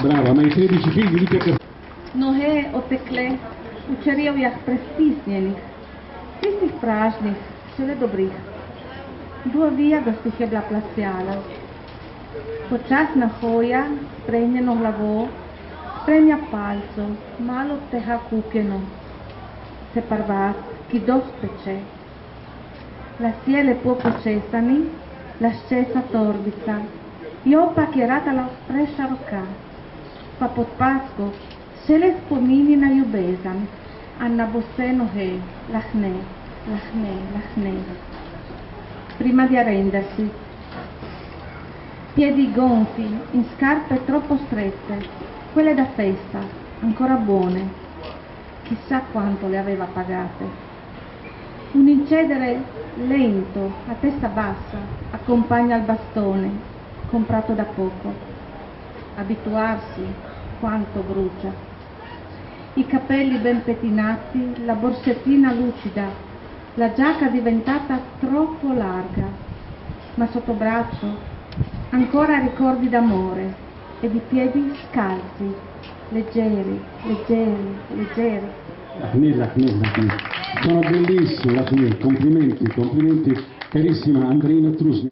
Brava, ma i 13 figli di che... Nohe otekle, učerio jak prestisnjenih, svih pražnih, šele dobrih. Duovia da stih je bila plasjala. Počasna hoja, spremljeno glavo, spremlja palco, malo teha kupljeno. Se parvat, ki dospeče. La siele può počesani, la scesa torbica, i opak je ratala preša roka. Pa pod pasko, šele spomini na ljubezan, a na boseno he, lahne, lahne, lahne. Prima di arrendersi, piedi gonfi, in scarpe troppo strette, quelle da festa, ancora buone, chissà quanto le aveva pagate. Un incedere lento, a testa bassa, accompagna il bastone, comprato da poco. Abituarsi, quanto brucia. I capelli ben pettinati, la borsettina lucida, la giacca diventata troppo larga, ma sotto braccio ancora ricordi d'amore e di piedi scalzi, leggeri, leggeri, leggeri. Sono bellissimo, complimenti, carissima Andreina Trusmi.